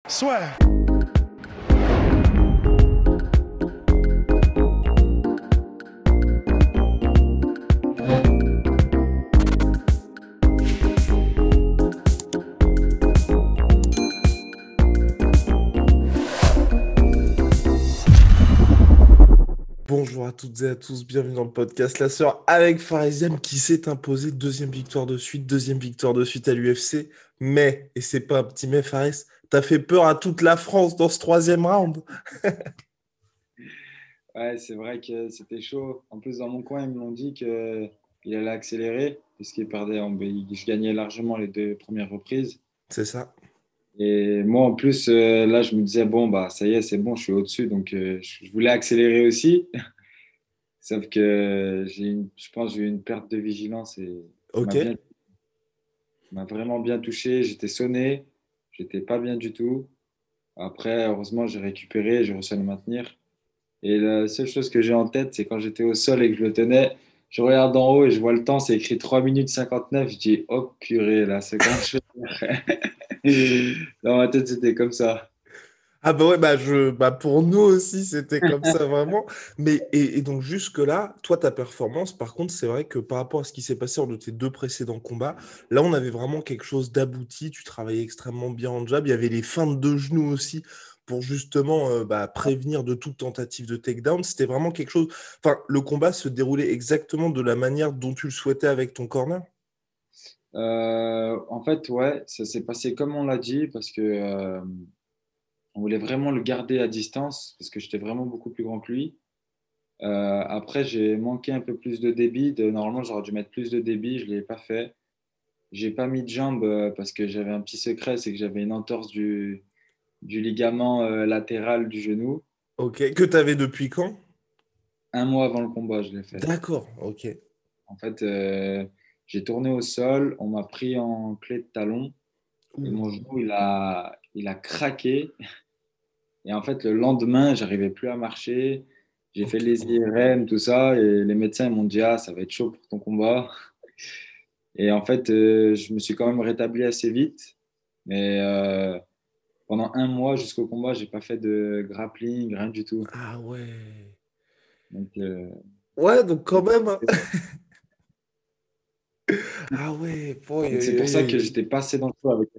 Soit. Bonjour à toutes et à tous, bienvenue dans le podcast La Sœur avec Faresiam qui s'est imposé deuxième victoire de suite à l'UFC. Mais, et c'est pas un petit mais Fares, t'as fait peur à toute la France dans ce troisième round. Ouais, c'est vrai que c'était chaud. En plus, dans mon coin, ils m'ont dit qu'il allait accélérer parce qu'il perdait. Je gagnais largement les deux premières reprises. C'est ça. Et moi, en plus, là, je me disais, bon, bah, ça y est, c'est bon, je suis au-dessus. Donc, je voulais accélérer aussi. Sauf que je pense que j'ai eu une perte de vigilance et ça Ok. m'a vraiment bien touché. J'étais sonné. J'étais pas bien du tout. Après, heureusement, j'ai récupéré. J'ai réussi à le maintenir. Et la seule chose que j'ai en tête, c'est quand j'étais au sol et que je le tenais, je regarde en haut et je vois le temps, c'est écrit 3 minutes 59. Je dis, oh purée, là, c'est quand je fais. Dans ma tête, c'était comme ça. Ah bah ouais, bah pour nous aussi, c'était comme ça vraiment. Mais et donc jusque-là, toi, ta performance, par contre, c'est vrai que par rapport à ce qui s'est passé lors de tes deux précédents combats, là, on avait vraiment quelque chose d'abouti. Tu travaillais extrêmement bien en jab. Il y avait les feintes de genoux aussi pour justement prévenir de toute tentative de takedown. C'était vraiment quelque chose. Enfin, le combat se déroulait exactement de la manière dont tu le souhaitais avec ton corner. En fait, ouais, ça s'est passé comme on l'a dit parce que on voulait vraiment le garder à distance parce que j'étais vraiment beaucoup plus grand que lui. Après, j'ai manqué un peu plus de débit. Normalement, j'aurais dû mettre plus de débit, je ne l'ai pas fait. J'ai pas mis de jambe parce que j'avais un petit secret, c'est que j'avais une entorse du ligament latéral du genou. Ok. Que tu avais depuis quand? Un mois avant le combat, je l'ai fait. D'accord. Ok. En fait, j'ai tourné au sol, on m'a pris en clé de talon et mon Ouh. genou, il a craqué. Et en fait, le lendemain, j'arrivais plus à marcher. J'ai fait Ok. les IRM, tout ça, et les médecins ils m'ont dit, ah, ça va être chaud pour ton combat. Et en fait, je me suis quand même rétabli assez vite. Mais pendant un mois jusqu'au combat, j'ai pas fait de grappling, rien du tout. Ah ouais. Donc, Ouais, donc quand même, hein. Ah ouais, boy, donc c'est aïe, pour aïe, ça que aïe. j'étais passé dans le feu avec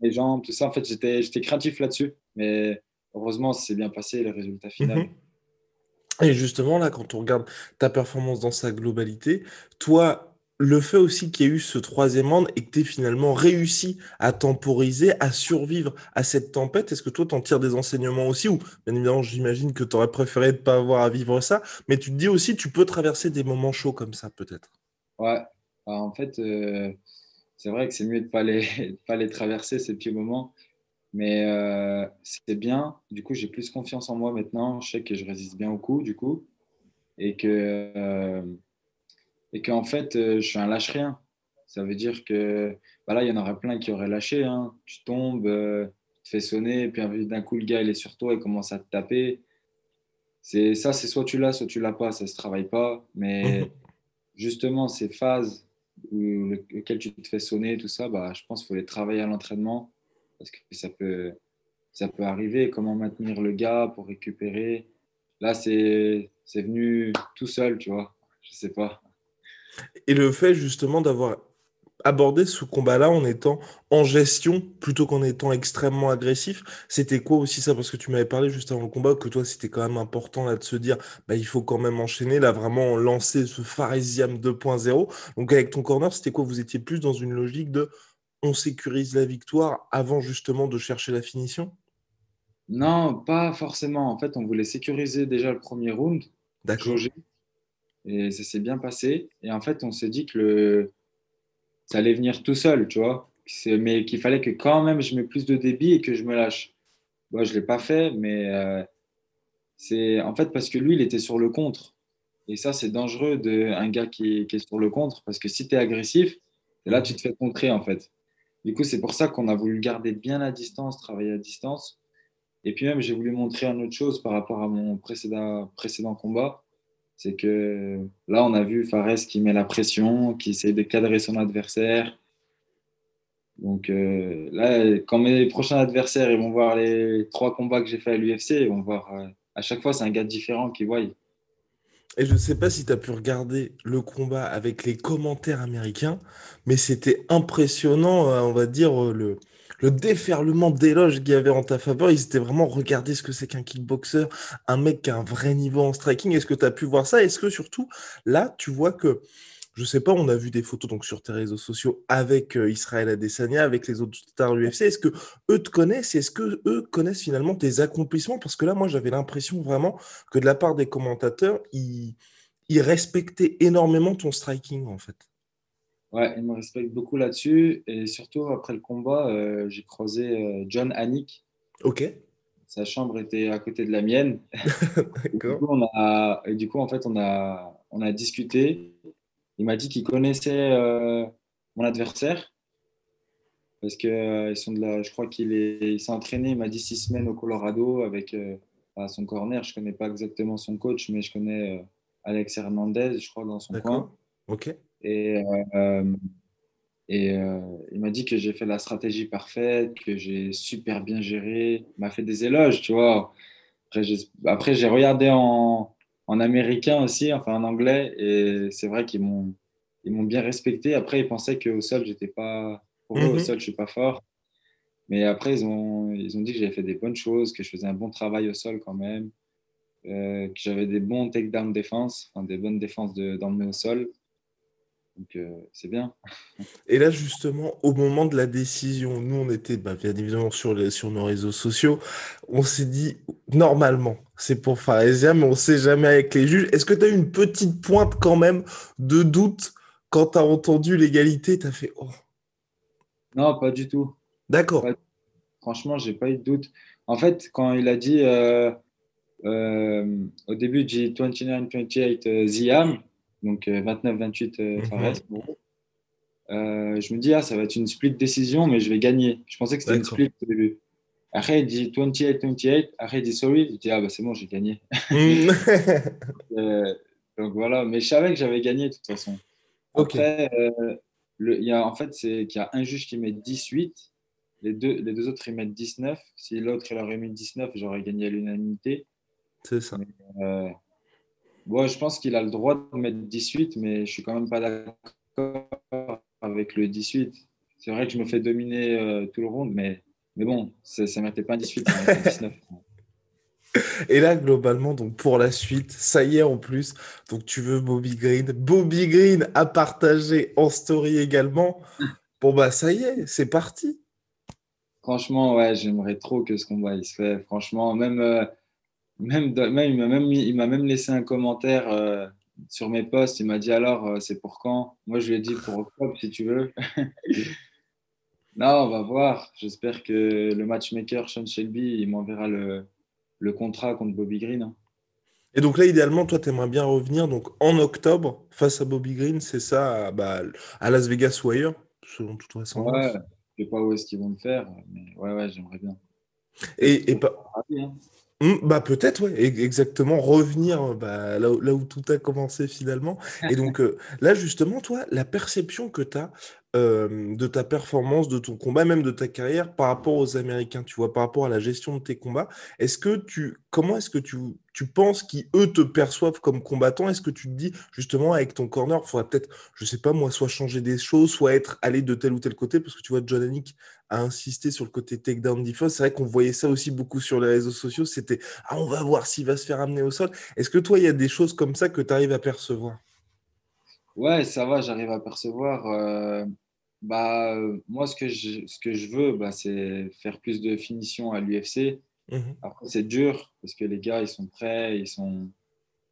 les jambes, tout ça. En fait, j'étais craintif là-dessus. Mais heureusement, ça s'est bien passé, le résultat final. Mhm. Et justement, là, quand on regarde ta performance dans sa globalité, toi, le fait aussi qu'il y ait eu ce troisième round et que tu aies finalement réussi à temporiser, à survivre à cette tempête, est-ce que toi, t'en tires des enseignements aussi? Ou, bien évidemment, j'imagine que tu aurais préféré ne pas avoir à vivre ça, mais tu te dis aussi, tu peux traverser des moments chauds comme ça, peut-être. Ouais. Alors, en fait, c'est vrai que c'est mieux de pas les, de pas les traverser, ces petits moments. Mais c'est bien. Du coup, j'ai plus confiance en moi maintenant. Je sais que je résiste bien au coup, du coup. Et que, et qu'en fait, je suis un lâche-rien. Ça veut dire que bah là, il y en aurait plein qui auraient lâché, hein. Tu tombes, tu te fais sonner, et puis d'un coup, le gars, il est sur toi, il commence à te taper. C'est soit tu l'as pas, ça se travaille pas. Mais Mhm. justement, ces phases lesquelles tu te fais sonner, tout ça, bah, je pense qu'il faut les travailler à l'entraînement parce que ça peut arriver. Comment maintenir le gars pour récupérer? Là, c'est venu tout seul, tu vois. Je sais pas. Et le fait justement d'avoir abordé ce combat-là en étant en gestion plutôt qu'en étant extrêmement agressif, c'était quoi aussi ça? Parce que tu m'avais parlé juste avant le combat que toi c'était quand même important là de se dire bah il faut quand même enchaîner, là vraiment lancer ce Faresiam 2.0. Donc avec ton corner, c'était quoi? Vous étiez plus dans une logique de on sécurise la victoire avant justement de chercher la finition? Non, pas forcément. En fait, on voulait sécuriser déjà le premier round, D'accord. jauger, et ça s'est bien passé. Et en fait, on s'est dit que ça allait venir tout seul, tu vois. Mais qu'il fallait que quand même je mette plus de débit et que je me lâche. Moi, je ne l'ai pas fait, mais c'est en fait parce que lui, il était sur le contre. Et ça, c'est dangereux un gars qui est sur le contre, parce que si tu es agressif, c'est là que tu te Mhm. fais contrer, en fait. Du coup, c'est pour ça qu'on a voulu le garder bien à distance, travailler à distance. Et puis même, j'ai voulu montrer une autre chose par rapport à mon précédent combat. C'est que là, on a vu Fares qui met la pression, qui essaie de cadrer son adversaire. Donc là, quand mes prochains adversaires ils vont voir les 3 combats que j'ai fait à l'UFC, ils vont voir à chaque fois c'est un gars différent qui voit. Et je ne sais pas si tu as pu regarder le combat avec les commentaires américains, mais c'était impressionnant, on va dire, le déferlement d'éloges qu'il y avait en ta faveur. Ils étaient vraiment, regardez ce que c'est qu'un kickboxer, un mec qui a un vrai niveau en striking. Est-ce que tu as pu voir ça? Est-ce que surtout, là, tu vois que je sais pas, on a vu des photos donc sur tes réseaux sociaux avec Israël Adesanya, avec les autres stars UFC. Est-ce que eux te connaissent? Est-ce que eux connaissent finalement tes accomplissements? Parce que là, moi, j'avais l'impression vraiment que de la part des commentateurs, ils respectaient énormément ton striking, en fait. Ouais, ils me respectent beaucoup là-dessus. Et surtout, après le combat, j'ai croisé John Anik. Ok, Sa chambre était à côté de la mienne. d'accord, Et du coup, en fait, on a discuté. Il m'a dit qu'il connaissait mon adversaire parce que ils sont de là. Je crois il s'est entraîné. Il m'a dit 6 semaines au Colorado avec à son corner. Je connais pas exactement son coach, mais je connais Alex Hernandez, je crois, dans son coin. d'accord, ok. Et, euh, et il m'a dit que j'ai fait la stratégie parfaite, que j'ai super bien géré. Il m'a fait des éloges, tu vois. Après, j'ai regardé en américain aussi, enfin en anglais, et c'est vrai qu'ils m'ont bien respecté. Après, ils pensaient qu'au sol, j'étais pas. Pour eux, au Mhm. sol, je suis pas fort. Mais après, ils ont dit que j'avais fait des bonnes choses, que je faisais un bon travail au sol quand même, que j'avais des bons takedown défense, enfin des bonnes défenses d'emmener au sol. Donc, c'est bien. Et là, justement, au moment de la décision, nous, on était bien évidemment sur nos réseaux sociaux. On s'est dit, normalement, c'est pour Faresia, mais on ne sait jamais avec les juges. Est-ce que tu as eu une petite pointe quand même de doute quand tu as entendu l'égalité? Tu as fait, oh, Non, pas du tout. d'accord. Pas- Franchement, j'ai pas eu de doute. En fait, quand il a dit au début, j'ai 29-28 Ziam, donc 29-28 Fares. Mhm. Je me dis, ah, ça va être une split décision, mais je vais gagner. Je pensais que c'était une D'accord. split au début. Après, il dit 28-28. Après, il dit sorry. Je dis, ah, bah, c'est bon, j'ai gagné. Hmm. Euh, donc voilà, mais je savais que j'avais gagné de toute façon. Ok, Après, en fait, c'est qu'il y a un juge qui met 18, les deux autres ils mettent 19. Si l'autre il aurait mis 19, j'aurais gagné à l'unanimité. c'est ça. Mais bon, je pense qu'il a le droit de mettre 18, mais je suis quand même pas d'accord avec le 18. C'est vrai que je me fais dominer tout le round, mais bon, ça ne méritait pas un 18, ça méritait 19. Et là, globalement, donc pour la suite, ça y est en plus. Donc tu veux Bobby Green. Bobby Green a partagé en story également. Bon bah ça y est, c'est parti. Franchement, ouais, j'aimerais trop que ce combat il se fait. Franchement, même il m'a même laissé un commentaire sur mes posts. Il m'a dit alors, c'est pour quand? Moi, je lui ai dit pour octobre si tu veux. Non, on va voir. J'espère que le matchmaker Sean Shelby, il m'enverra le contrat contre Bobby Green, hein. Et donc là, idéalement, toi, t'aimerais bien revenir donc en octobre face à Bobby Green, c'est ça, à Las Vegas ou ailleurs, selon toute Ouais, vraisemblance. je sais pas où est-ce qu'ils vont me faire, mais ouais, ouais, j'aimerais bien. Peut-être Et pour pas. Paris, hein. Bah peut-être, ouais, exactement, revenir là où tout a commencé finalement. Et donc là, justement, toi, la perception que tu as de ta performance, de ton combat, même de ta carrière par rapport aux Américains, tu vois, par rapport à la gestion de tes combats, comment est-ce que tu penses qu'ils, eux, te perçoivent comme combattant? Est-ce que tu te dis, justement, avec ton corner, il faudrait peut-être, je sais pas moi, soit changer des choses, soit aller de tel ou tel côté, parce que tu vois, John Anik a insisté sur le côté takedown defense. C'est vrai qu'on voyait ça aussi beaucoup sur les réseaux sociaux. C'était, ah, on va voir s'il va se faire amener au sol. Est-ce que toi, il y a des choses comme ça que tu arrives à percevoir? Ouais, ça va, j'arrive à percevoir. Moi, ce que je veux, c'est faire plus de finition à l'UFC. Mhm, Après, c'est dur parce que les gars, ils sont prêts,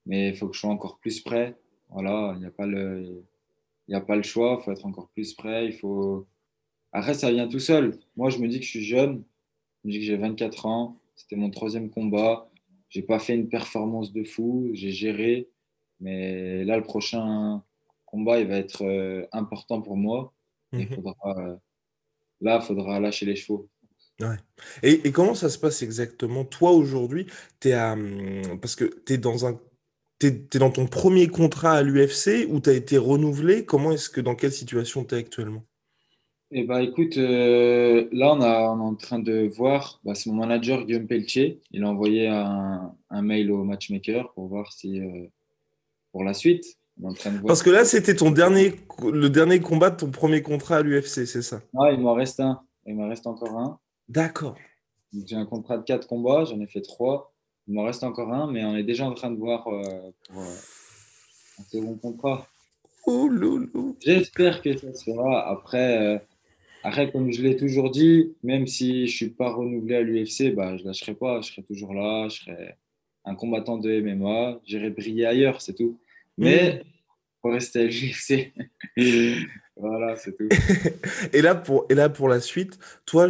mais il faut que je sois encore plus prêt. Voilà, il y a pas le choix, il faut être encore plus prêt. Après, ça vient tout seul. Moi, je me dis que je suis jeune, je me dis que j'ai 24 ans, c'était mon troisième combat. J'ai pas fait une performance de fou, j'ai géré, mais là, le prochain combat, il va être important pour moi. Et mhm. là, il faudra lâcher les chevaux. Ouais. Et comment ça se passe exactement? Toi, aujourd'hui, parce que t'es dans ton premier contrat à l'UFC ou tu as été renouvelé? Dans quelle situation tu es actuellement? Et bah écoute, là on est en train de voir, bah, c'est mon manager Guillaume Pelletier, il a envoyé un mail au matchmaker pour voir si pour la suite, on est en train de voir. Parce que là, c'était le dernier combat de ton premier contrat à l'UFC, c'est ça? Ah, il m'en reste un, il m'en reste encore un. D'accord. Donc, j'ai un contrat de 4 combats, j'en ai fait 3. Il m'en reste encore un, mais on est déjà en train de voir pour un second contrat. Oh loulou. J'espère que ça se fera. Après, comme je l'ai toujours dit, même si je ne suis pas renouvelé à l'UFC, bah, je ne lâcherai pas. Je serai toujours là. Je serai un combattant de MMA. J'irai briller ailleurs, c'est tout. Hmm. Mais il faut rester à l'UFC. Voilà, c'est tout. Et là, pour la suite, toi,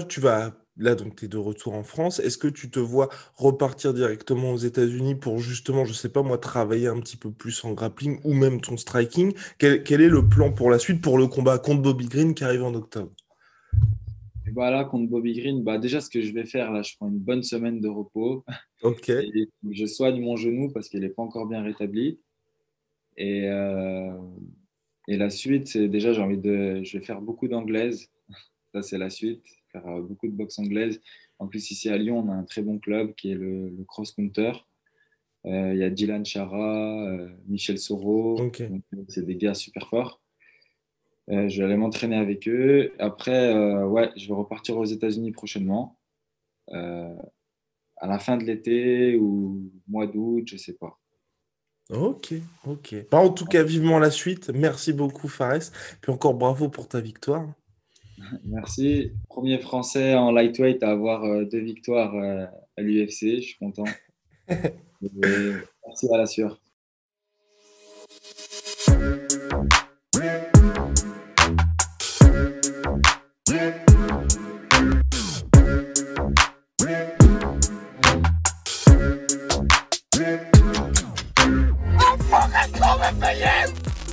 là, donc, tu es de retour en France. Est-ce que tu te vois repartir directement aux États-Unis pour justement, je sais pas moi, travailler un petit peu plus en grappling ou même ton striking? Quel est le plan pour la suite pour le combat contre Bobby Green qui arrive en octobre? Et bah là, contre Bobby Green, bah déjà, ce que je vais faire, là, je prends une bonne semaine de repos Ok. et je soigne mon genou parce qu'il n'est pas encore bien rétabli. Et, et la suite, c'est déjà, je vais faire beaucoup d'anglaise. Ça, c'est la suite. Faire beaucoup de boxe anglaise. En plus, ici à Lyon, on a un très bon club qui est le Cross Counter. Il y a Dylan Chara, Michel Soro. Ok. Donc, c'est des gars super forts. Je vais aller m'entraîner avec eux. Après, ouais, je vais repartir aux États-Unis prochainement, euh, à la fin de l'été ou mois d'août, je sais pas. Ok, ok. Bah, en tout cas, vivement la suite. Merci beaucoup, Fares. Puis encore bravo pour ta victoire. Merci. Premier Français en lightweight à avoir 2 victoires à l'UFC. Je suis content. Et merci à la sueur. I'm fucking coming for you!